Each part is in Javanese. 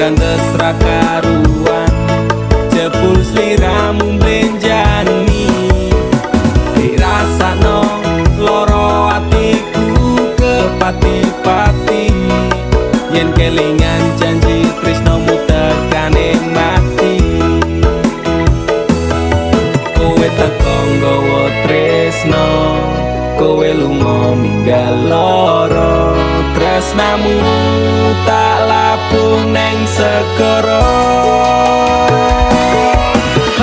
grandes rakaruan jebul sliramu blenjani dirasakno loro atiku kepati-pati yen kelingan janji tresnomu tekane mati kowe teko nggawa tresno kowe lunga ninggal loro tresnamu tak lapung neng segara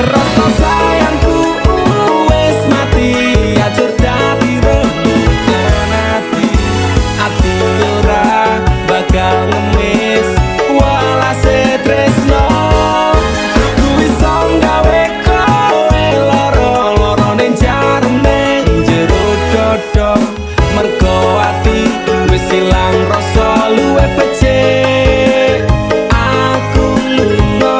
rasa sayangku wis mati ajur dadi rembugan ati ora bakal ngemis walase tresno aku iso gawe kowe loro ning jarum ning jero dodo mergo ati wis ilang rasa luwe becik aku lunga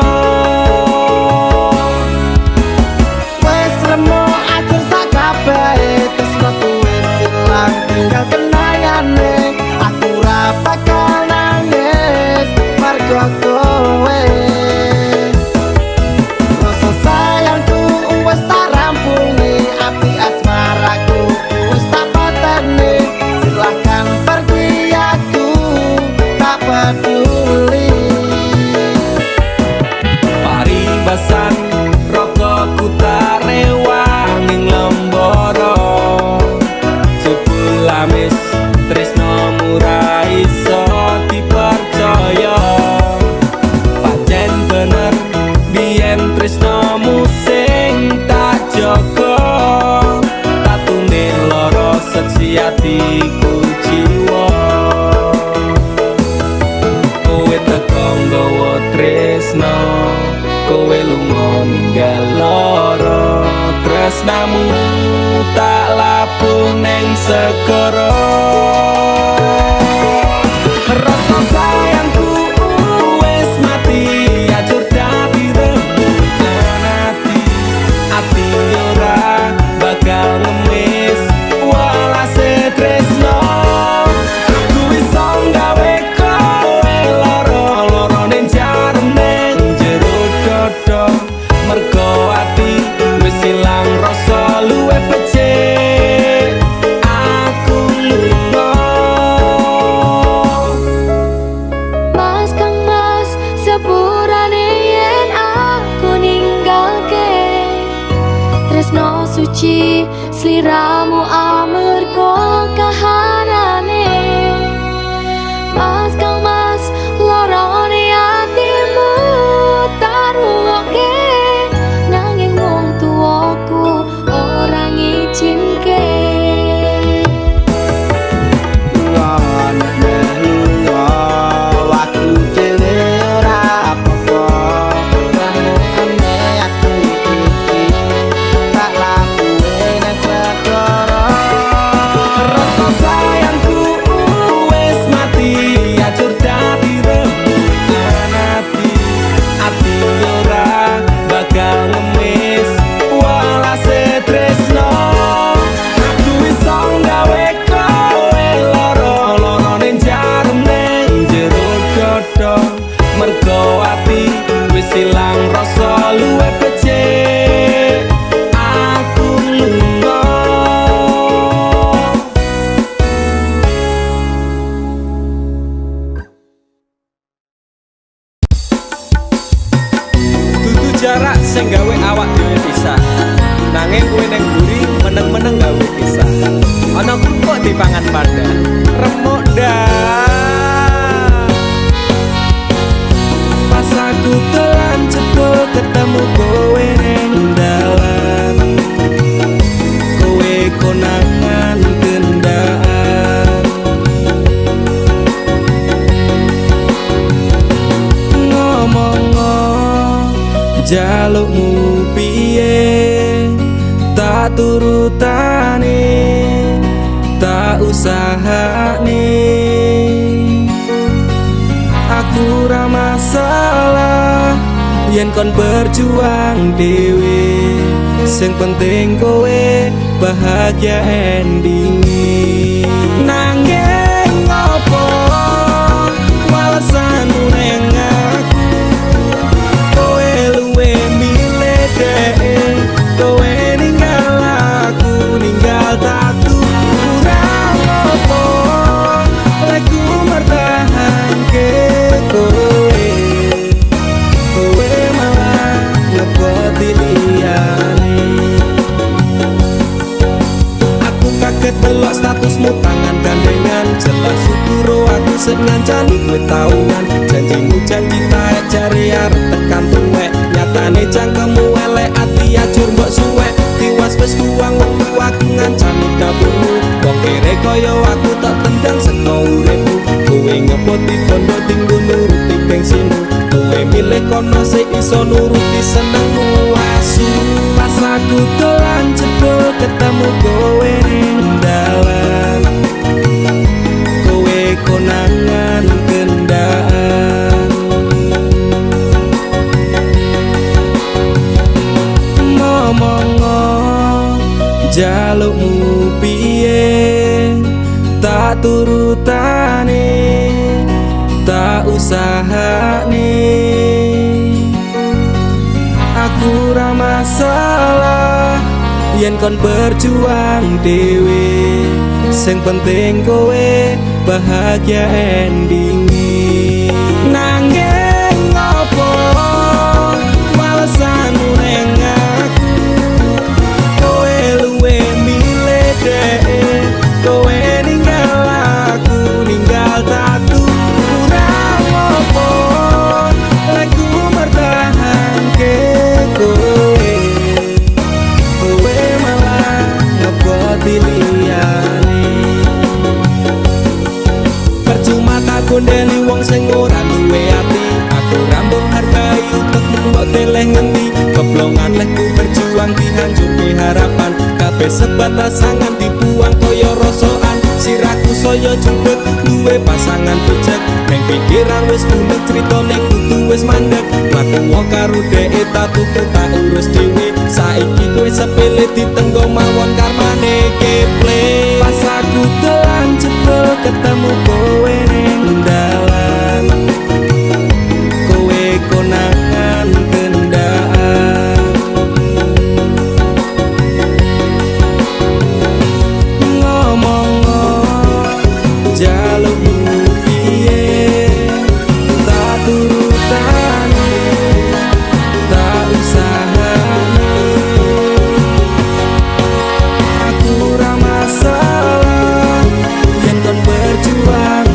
wis remo ajur sakabehe tresno wis ilang tinggal kenangane aku ora bakal nangis mergo kowe rasa sayangku wis tak rampungi api asmaraku wis tak pateni silahkan pergi aku tak peduli paribasan rokoku tak rewang ing lemboro jebul amis tresnomu ra iso dipercaya pancen bener biyen tresnomu sing tak jaga tatune loro seksi atiku jiwa kowe teko nggawa tresno kowe lunga ninggal loro tresnamu tak lapung neng segara rasa sayangku wis mati ajur dadi rembugan ati ora bakal ngemis walase tresno aku iso gawe kowe loro ning jarum ning jero dodo mergo ati wis ilang rasa luwe becik aku lunga Mas Kang Mas sepurane yen aku ninggalke tresno suci sliramu amarga kahanane Mas Kang Mas lorone atimu taruke nanging wong tuaku ora ngizinke rasa sayangku wis mati ajur dadi rembugan ati ora bakal ngemis walase tresno aku iso gawe kowe loro ning jarum ning jero dodo mergo ati wis ilang rasa luwe becik aku lunga dudu jarak sing gawe awak dhewe pisah nanging kowe ning mburi meneng-meneng gawe pisah ana kok dipangan panda remuk dah pas aku telan cebol ketemu kowe ning dalan kowe konangan kendaan ngomong jalukmu piye tak turutane tak usahane aku ra masalah yen kon berjuang dhewe sing penting kowe bahagia ending nanging ngopo walesanmu neng aku janji taek jare arep tekan tuwek nyatane cangkemmu elek ati ajur mbok suwek tiwas wis kuwang wektu aku ngancani dapurmu wong kere kaya aku tak tendang seko uripmu kowe ngepoti bondo tinggo nuruti gengsimu kowe milih kono sik iso nuruti senengmu asu pas aku dolan jebul ketemu kowe ning dalan kowe konangan kendaan momongo jalukmu piye tak turutane tak usahane aku ra masalah yen kon berjuang dewe sing penting kowe bahagia endingi nanging ngopo balasanmu neng aku kowe luwe milih dek kowe ninggal aku ninggal tatu kurang ngopo lagu bertahan ke kowe kowe malah ngeboti liyane percuma tak gondeli wong sing ora duwe ati aku rambung hargai untukmu mbok teleh ngendi keblongan lekku berjuang dihancurke harapan kabeh sebatas angan dibuang kaya rosokan sirahku saya jemput duwe pasangan pecek neng pikiran wis bulet critane kudu wis mandek laku wong karo dhek tak tuku tak urus dhewe saiki kowe sepele ditenggo mawon karmane keple pas aku dolan jebul ketemu kowe ning dalan kowe konangan kendaan ngomong jalukmu piye tak turutane tak usahane aku ra masalah yen kon berjuang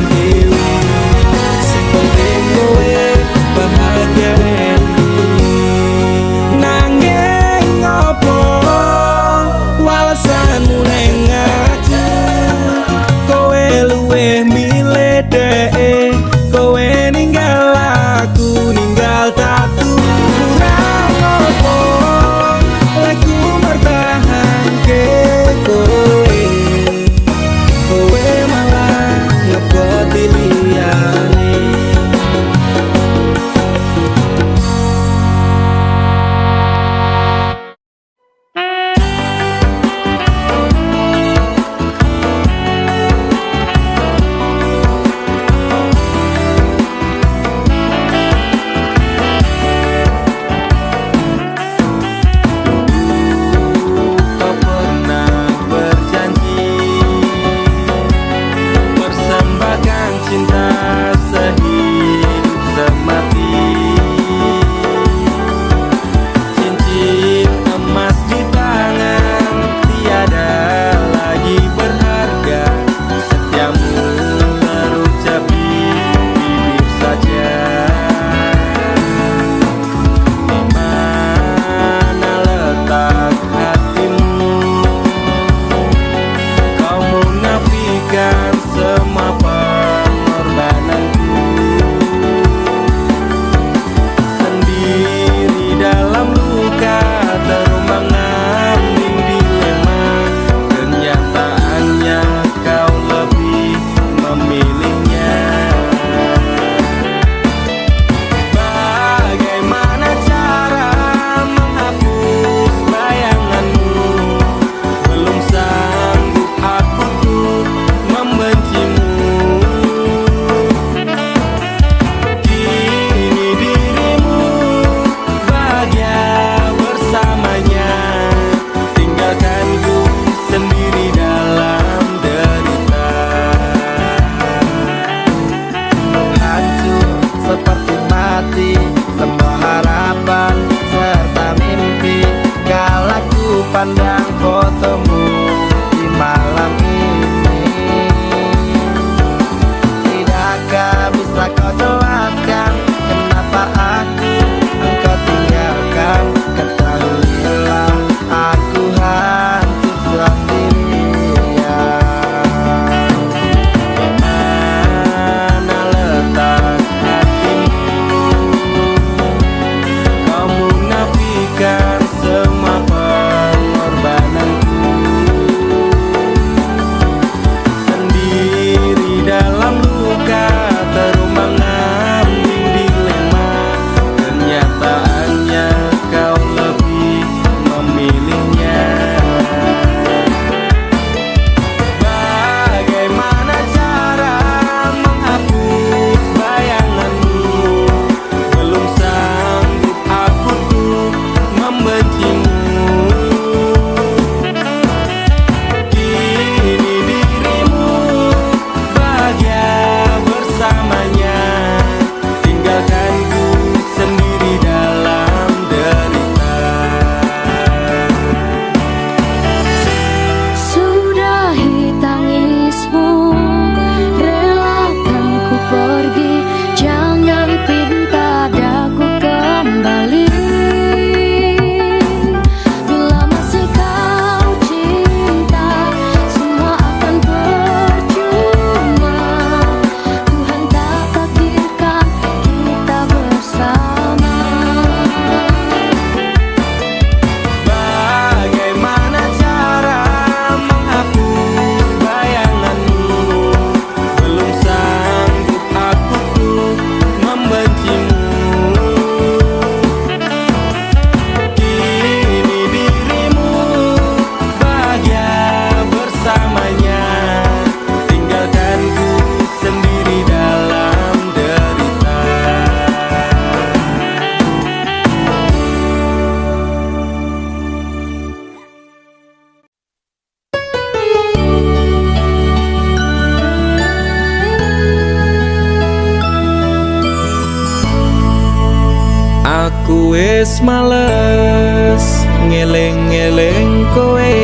Aku wis males ngeling-eling kowe,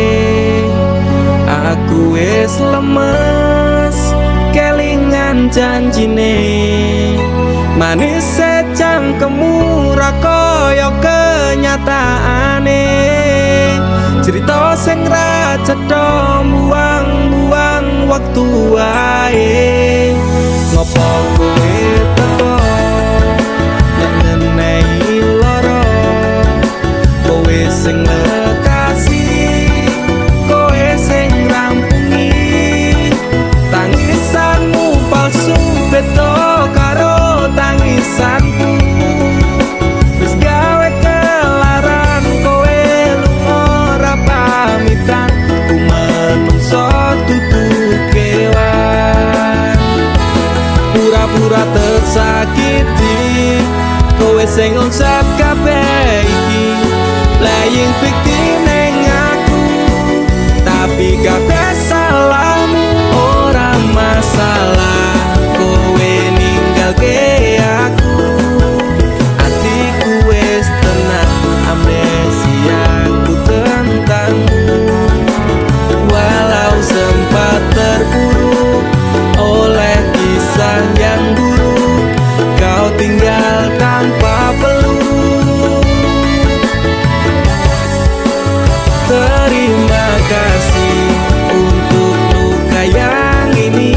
aku wis lemes kelingan janjine. Manis secangkemmu ra kaya kenyataane, cerita sing ra cetha buang-buang waktu wae. Ngopo kowe teko nek ngenehi lara, kowe sing lekasih, kowe sing rampungi. Tangisanmu palsu beda karo tangisanku, wis gawe kelaran kowe lunga ora pamitan. Ku menungso dudu kewan, pura-pura tersakiti, kowe sing ngonsep kabeh iki. Playing victim ning aku, tapi kabeh salahmu. Ora masalah kowe ninggalke aku, atiku wis tenang, amnesia ku tentangmu. Walau sempat terpuruk oleh kisah yang buruk, kau tinggal tanpa peluk. Terima kasih untuk luka yang ini,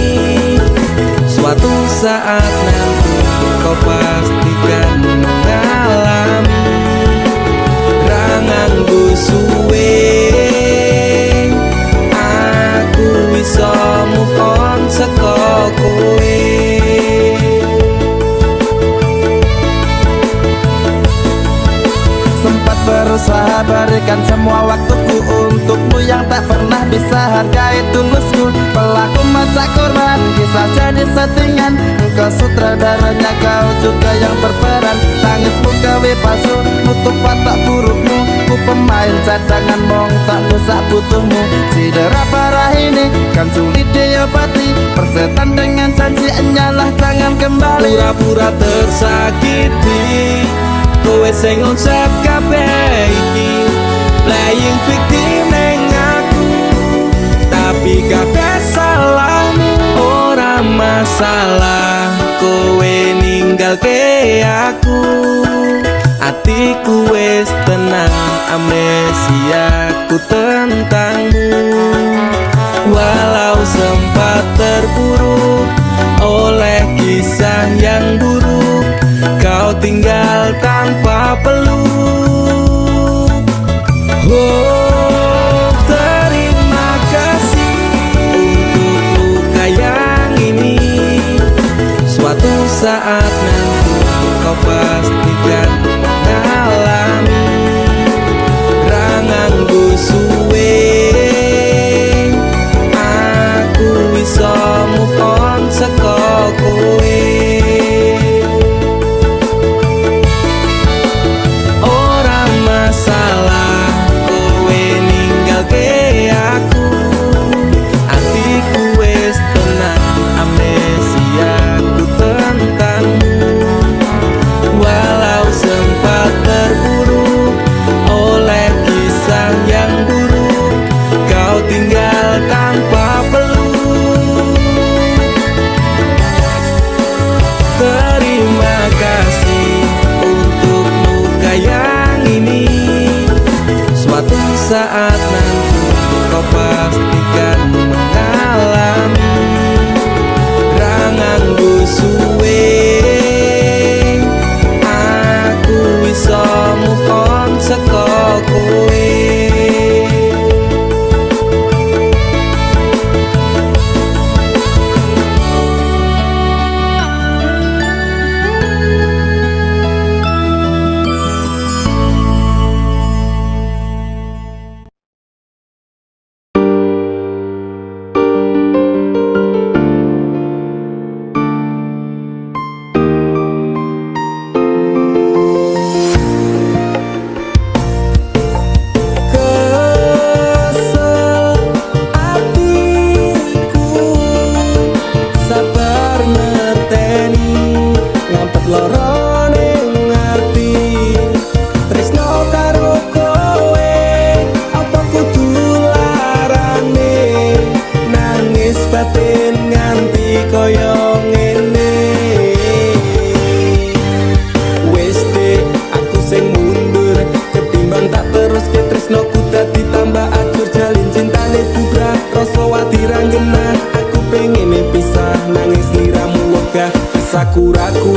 suatu saat nanti kau pastikan mengalami. Rangan suwe aku bisa move on saka kowe. Sempat berusaha berikan semua waktuku untukmu yang tak pernah bisa hargai tulusku. Pelaku macak korban, kisah jadi settingan. Engkau sutradaranya, kau juga yang berperan. Tangismu gawe palsu, nutup watak burukmu. Ku pemain cadangan, mong tak dosa butuhmu. Sidera parah ini kan sulit diobati, persetan dengan janji hanyalah jangan kembali. Pura-pura tersakiti, kowe sing ngonsep kabeh iki. Playing victim ning aku, tapi kabeh salahmu. Ora masalah kowe ninggalke aku, atiku wis tenang, amnesia ku tentangmu. Walau sempat terpuruk oleh kisah yang buruk, kau tinggal tanpa peluk. Oh, terima kasih untuk luka yang ini, suatu saat nanti kau pastikan mengalami. Rangan suwe aku bisa move on saka kowe. Aku, atiku wis tenang, amnesia ku tentangmu. Walau sempat terpuruk oleh kisah yang buruk,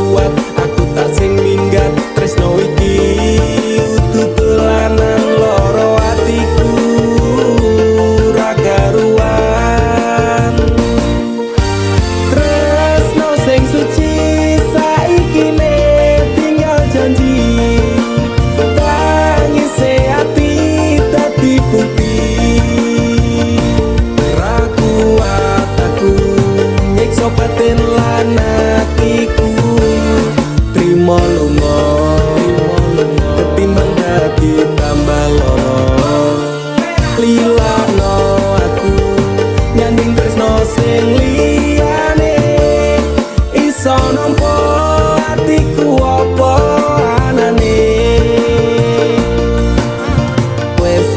kuat, aku tak sing minggat. Tresno iki udu dolanan loro atiku ra karuan. Tresno sing suci saiki ne tinggal janji, tangise ati dadi bukti. Ra kuat aku nyiksa batin lan atiku, trimo lunga ketimbang dadi tambah loro. Lilano aku nyanding tresno sing liyane, iso nampa atiku apa anane. Wes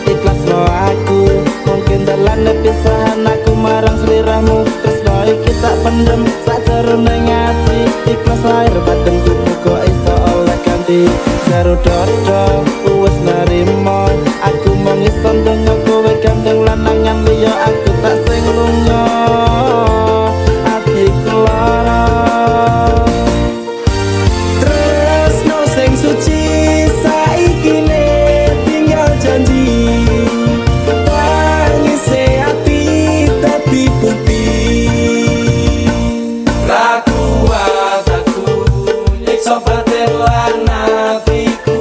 ikhlas no aku, mungkin dalan pisahan aku marang sliramu. Tresno iki tak pendem sakjroning ati, ikhlas lahir batin kok iso oleh ganti. Jero dodo wis narimo, aku mung iso ndonga kowe gandeng lanangan liya, aku tak sing lunga atiku lara. Tresno sing suci saiki ne tinggal janji, tangise ati dadi bukti. Ra kuat aku nyiksa batin lan atiku,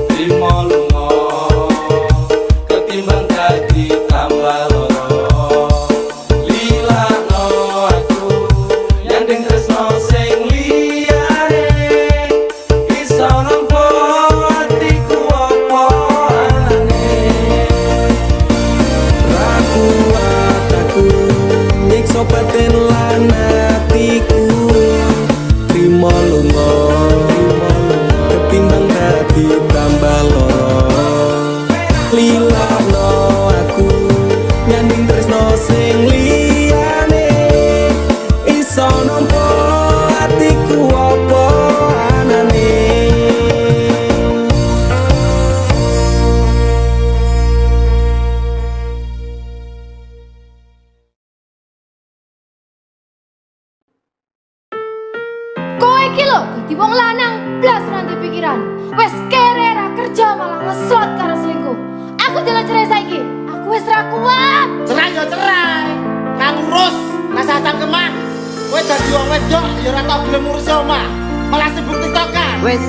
trimo lunga ketimbang dadi tambah loro. Lilano aku nyanding tresno sing liyane, iso nampa atiku apa anane. Ra kuat aku nyiksa batin lan atiku, trimo lunga ketimbang dadi tambah loro. Lilano aku nyanding tresno sing liyane, iso nampa atiku apa anane. Kowe iki lho dadi wong lanang blas ranti pikiran. Wes kere ra kerja malah ngeslot karo selingkuh. Aku jalan cerai saiki. Aku wes ra kuat. Cerai ya cerai, kang urus rasa cangkeman. Kowe dadi wong wedok ya ora tau gelem ngurusi omah, malah sibuk tiktokan. Wis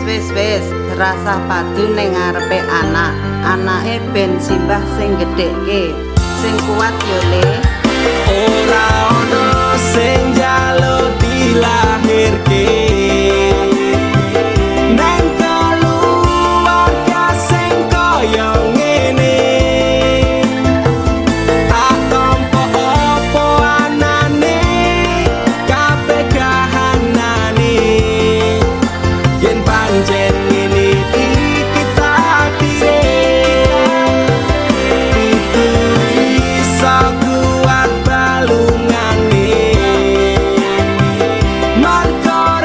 rasa padu ning ngarepe anak. Anake ben simbah sing gedhekke. Sing kuat yo le. Ora ono sing njaluk dilahirke nang keluarga sing kaya ngene. Tak tampa apa anane, kabeh kahanane. Yen pancen ngene iki takdire, itu iso kuat balungane. Marko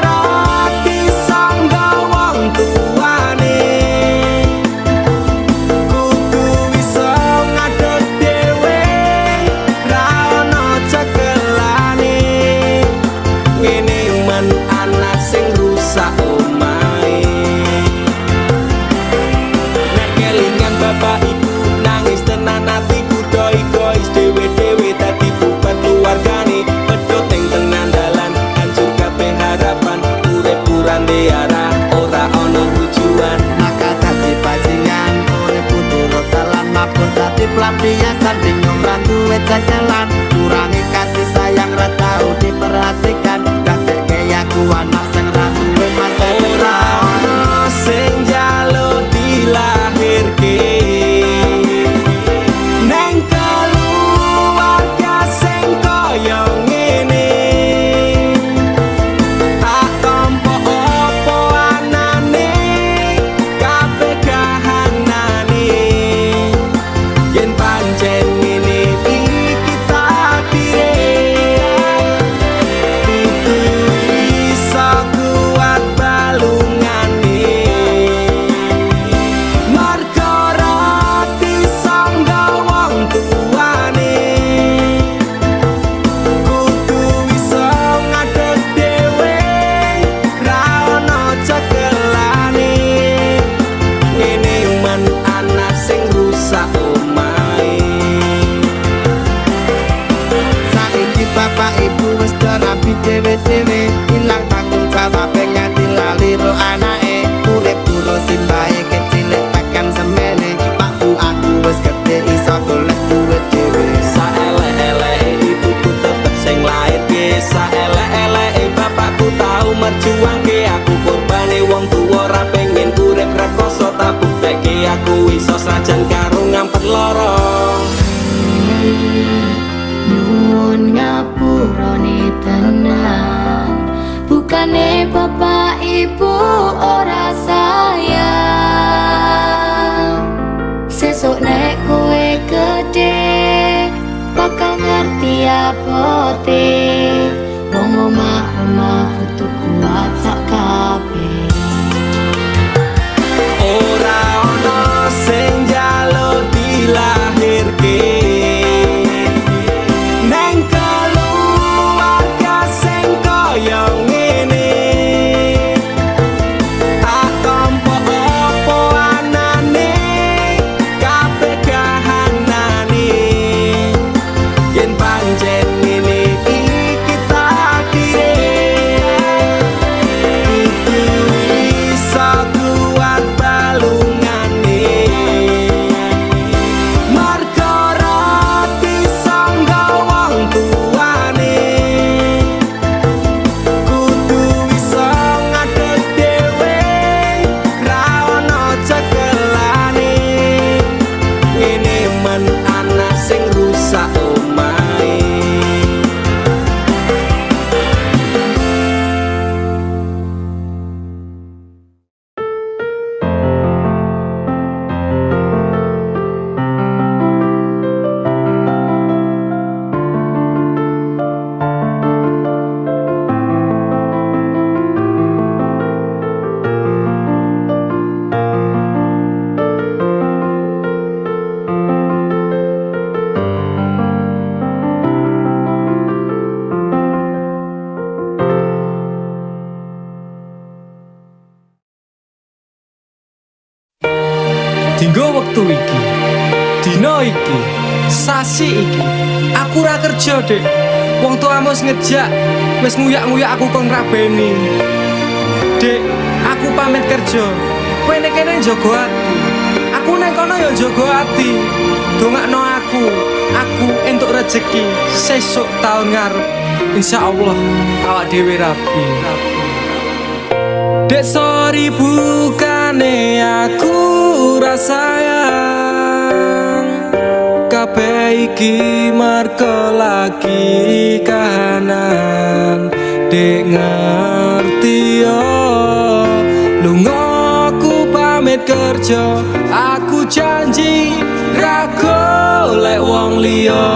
Saiki aku korbane wong tuwa ora pengen urip rekoso tak bukteke aku iso sajan karo ngampet lara. Nuwun ngapurane tenan, bukane bapak ibu ora sayang. Sesuk nek kowe gede bakal ngerti apote wong omah-omah kudu kuat sak kabeh. Ora ono sing njaluk dilahirke neng keluarga sing kaya ngene. Tak tampa apa anane kabeh kahanane yen pancen ngene iki takdire. Kudu iso kuat balungane marga ora disangga wong tuane. Kudu iso ngadeg dhewe ra ono cekelane. Ngene men ana sing rusak omahe. Dinggo wektu iki, dina iki, sasi iki, aku ora kerja, Dek. Wong tuamu wis ngejak, wis nguyak-nguyak aku kon rabeni. Dek, aku pamit kerja. Kowe nek kene njogo ati. Aku nek kono ya njogo ati. Dongakno aku entuk rezeki sesuk taun ngarep. Insyaallah awak dhewe rapi. Dek sorry bukane aku ora sayang. Kabeh iki marga lagi kahanan. Dek ngerti yo lunga aku pamit kerja. Aku janji ra golek wong liya.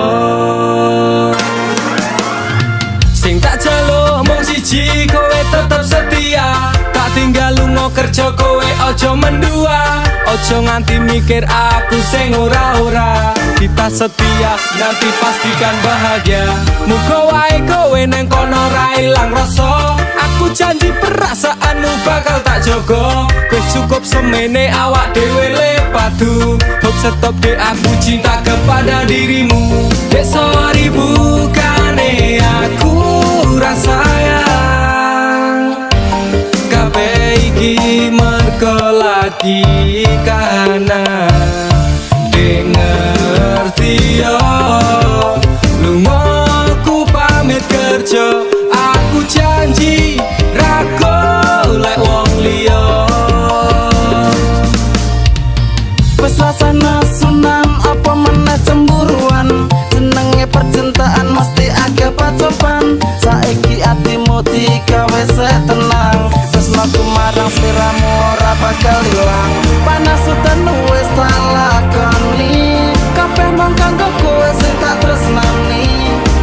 Sing tak jaluk mung siji kowe tetep setia. Tak tinggal lunga kerja kowe ojo mendua. Ojo nganti mikir aku sing ora-ora. Kita setia nanti pastikan bahagia. Muga wae kowe neng kono ra ilang rasa. Aku janji perasaanmu bakal tak jogo. Wis cukup semene awak dhewe le padu. Hop stop dek aku cinta kepada dirimu. Dek sorry bukane aku ra sayang. Kabeh iki mergo lagi kahanan. Dek ngerti yo lunga aku pamit kerja. Aku janji ra golek wong liya. Wes rasane sunan apa meneh cemburuan. Jenenge percintaan mesti agak pacoban. Saiki atimu digawe tenang. Tresnaku marang sliramu ora bakal ilang. Panas udan wis tak lakoni. Kabeh mung kanggo kowe sing tak tresnani.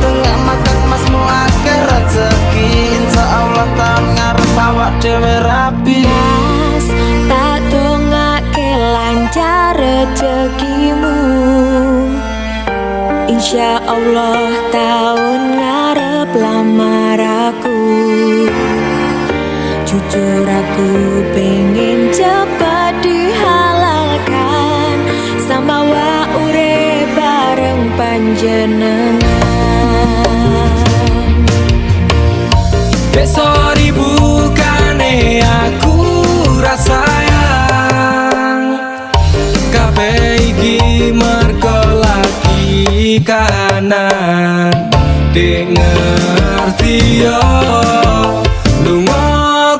Tengah makan masmu akeh rezeki. Insyaallah taun ngarep awak dhewe rapi. Mas, tak dongake lancar rezekimu. Insya Allah tahun ngarep lamar aku. Jujur aku pengen cepat dihalalkan. Sama wa urip bareng panjenengan. Dek sorry bukane aku ra sayang. Kabeh iki mergo lagi kahanan. Dek ngerti yo lunga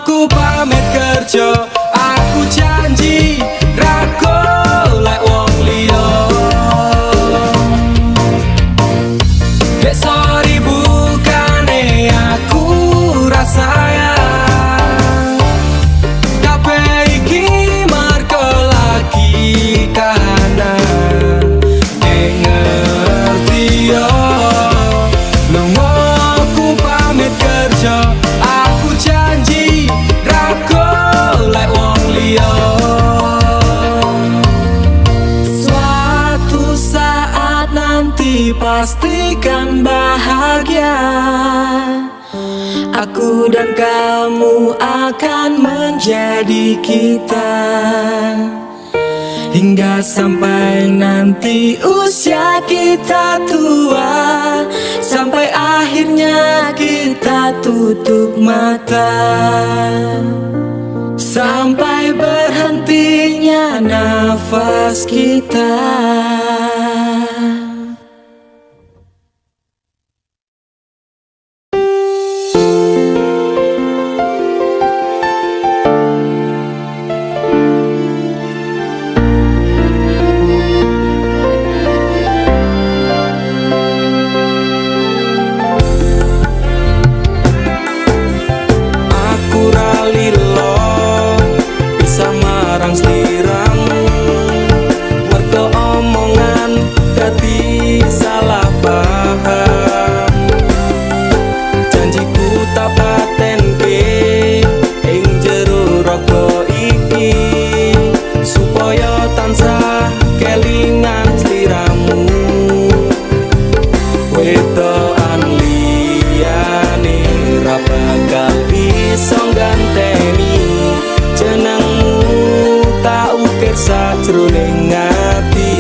Aku pamit kerja, aku janji ra golek wong liya. Dek sorry bukane aku ra sayang, kabeh iki mergo lagi kahanan. Dek ngerti yo, lunga aku pamit kerja, aku janji ra golek wong liya. Suatu saat nanti pastikan bahagia, aku dan kamu akan menjadi kita. Hingga sampai nanti usia kita tua, sampai akhirnya kita tutup mata, sampai berhentinya nafas kita. Aku ralilo bisa marang sliramu, mergo omongan dadi salah paham. Janjiku tak patenke ing jero raga iki, supaya tansah kelingan sliramu. Wedokan liyane ra bakal bisa ganteni jenengmu, tak ukir sajroning ati.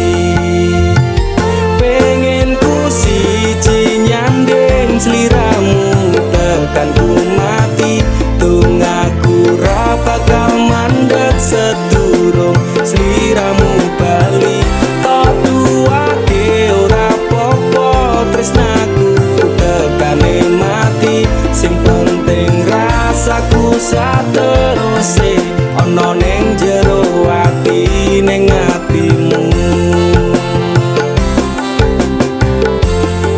Pengen ku siji nyanding sliramu tekan ku mati, tunggaku ra bakal mandeg sedurung sliramu bali. Tok duake ora popo tresnaku tekane mati, sing penting rasaku sateruse ana ning jero ati, ning atimu.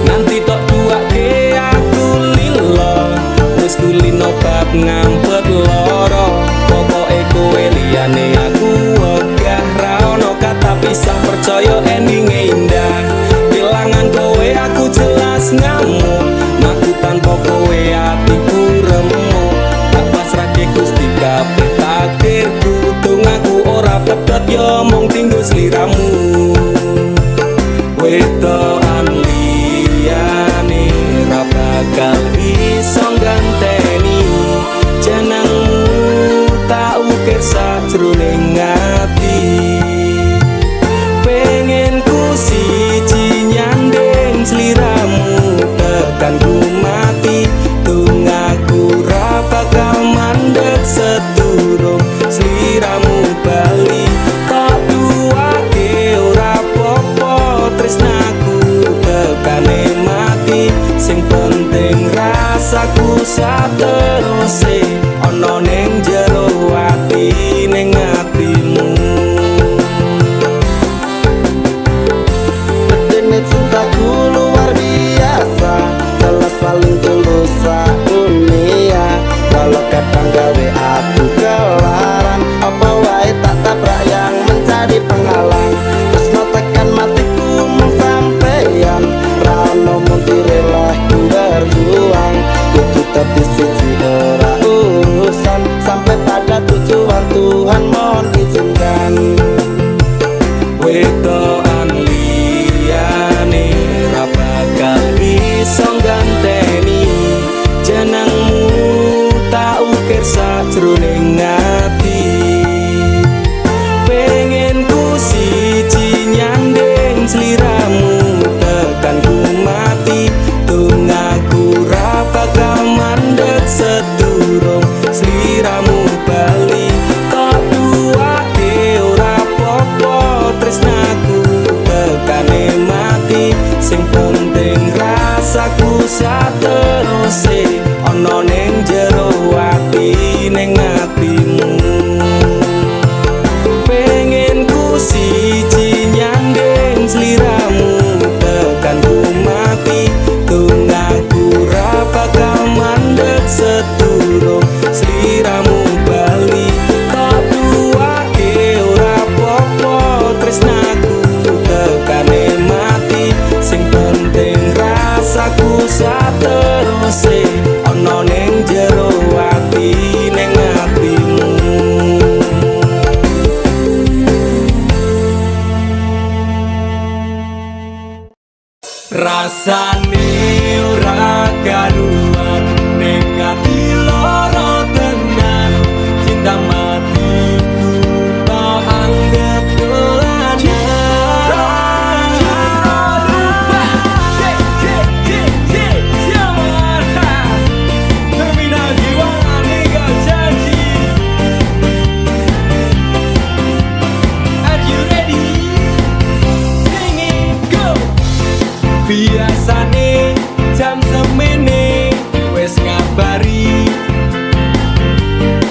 Nanti tok duake aku lilo, wis kulino bab ngampet loro. Pokoke kowe liyane aku wegah, ra ono kata pisah, percaya endinge indah. Kelangan kowe aku jelas ngamuk, aku tanpa kowe atiku remuk. Tak pasrahke Gusti kabeh takdirku, tunggaku ora pedhot yo mung tinggo sliramu. Wedokan liyane ra bakal bisa ganteni Rasane ora karuan ning ati lara tenan cinta matiku tak anggap biasane jam semene wes ngabari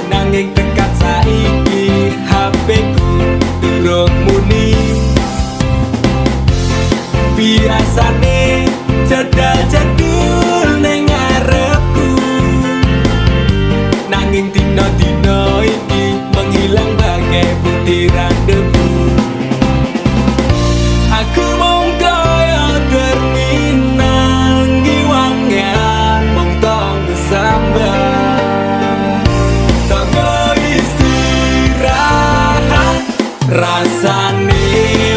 nanging tekan saiki HP ku durung muni biasane jadul ning ngarepku nanging dina-dina iki menghilang bagai butiran debu aku mung kaya terminal ngiwangan mung tong sambat tonggo istirahat rasane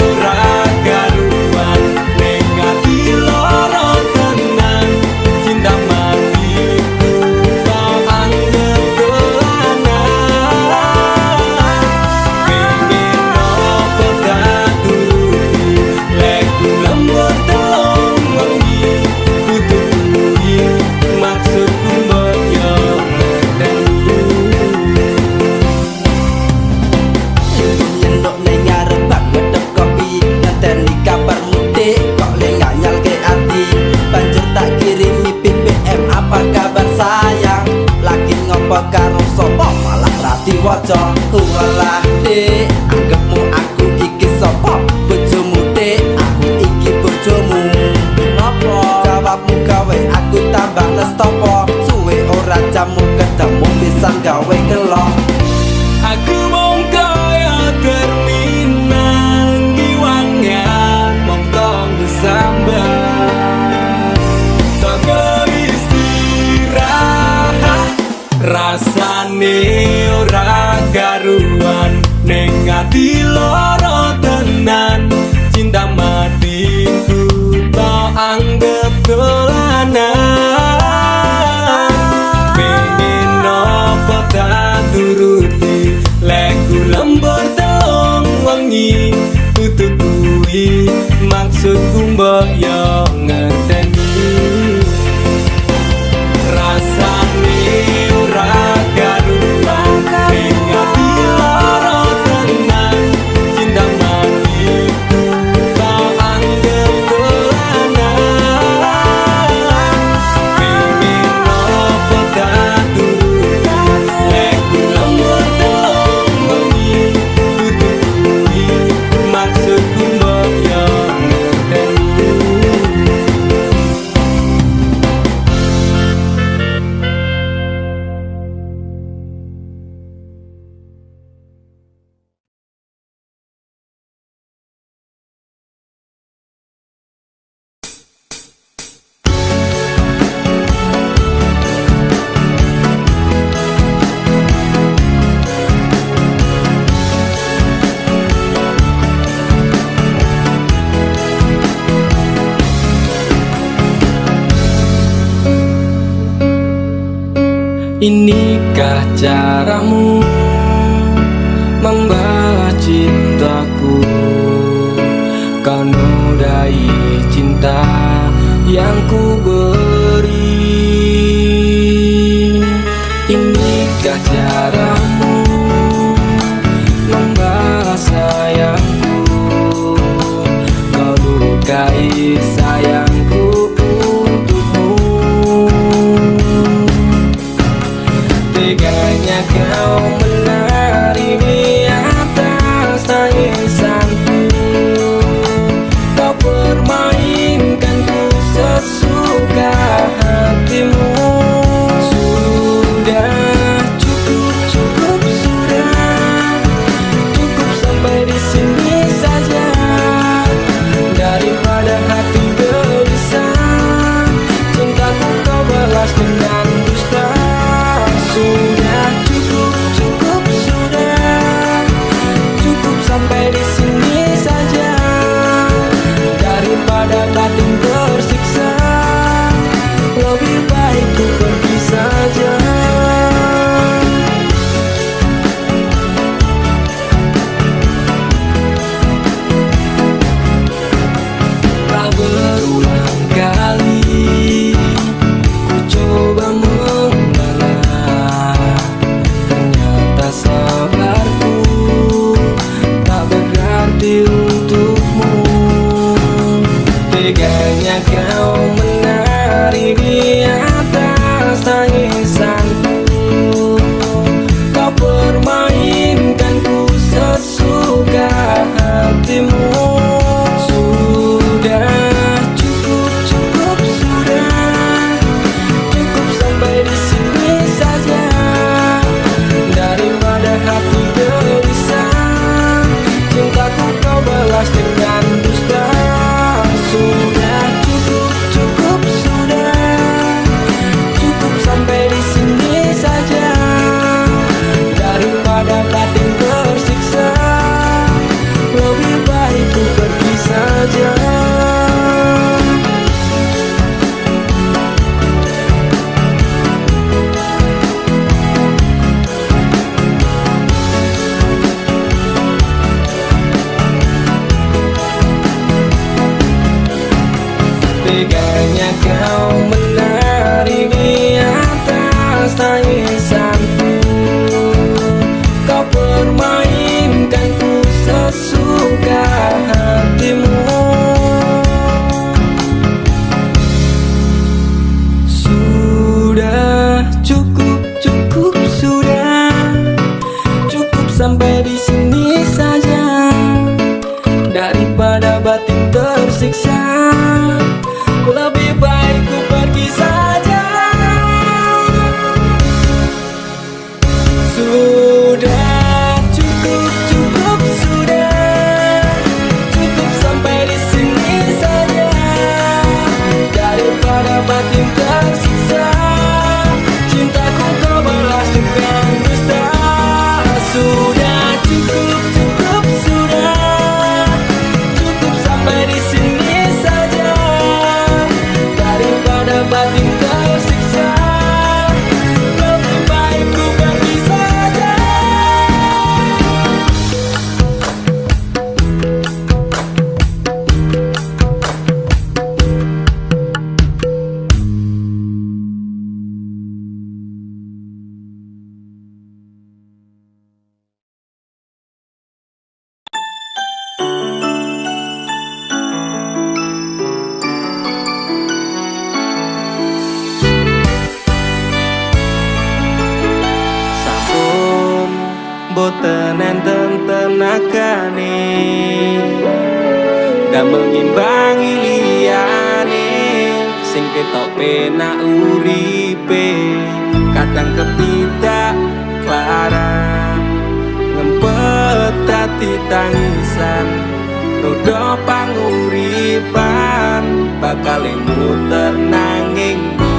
ora karuan ning ati lara tenan cinta matiku tak anggap dolanan pengen apa tak turuti leku lembut telung wengi kutuhi maksudku boyo ngerteni Nyendok ning ngarep bak ngedep kopi ngenteni kabar mudik kok le nganyal ke ati banjur tak kirimi BBM apa kabar sayang lagi ngopo karo sapa malah rati waca walah dik anggapmu aku iki sapa bojomu dik aku iki bojomu ngopo jawabmu gawe aku tambah nestopo suwe ora jamu ketemu pisan gawe kelok aku mung kaya terminal ngiwangan mung tong sambat tonggo istirahat rasane ora karuan ning ati lara tenan cinta matiku tak anggap dolanan pengen apa tak turuti leku lembur telung wengi kutuhi maksudku mbok yo ngerteni rasane ora karuan ning ati lara tenan cinta matiku tak anggap dolanan pengen apa tak turuti leku lembur telung wengi kutuhi maksudku mbok yo ngerteni Inikah caramu membalas cintaku? Kau nodai cinta yang ku beri. Inikah caramu membalas sayangku? Kau lukai sayangku untukmu. Teganya kau menari atas tangisanku. Kau permainkanku sesuka hatimu. Sudah cukup sudah, cukup sampai di sini saja. Daripada hati gelisah, cintaku kau balas dengan dusta. Sudah cukup boten enten tenagane damel ngimbangi liyane sing ketok penak uripe kadang kepidak klaran ngempet dadi tangisan rodo panguripan bakal muter nanging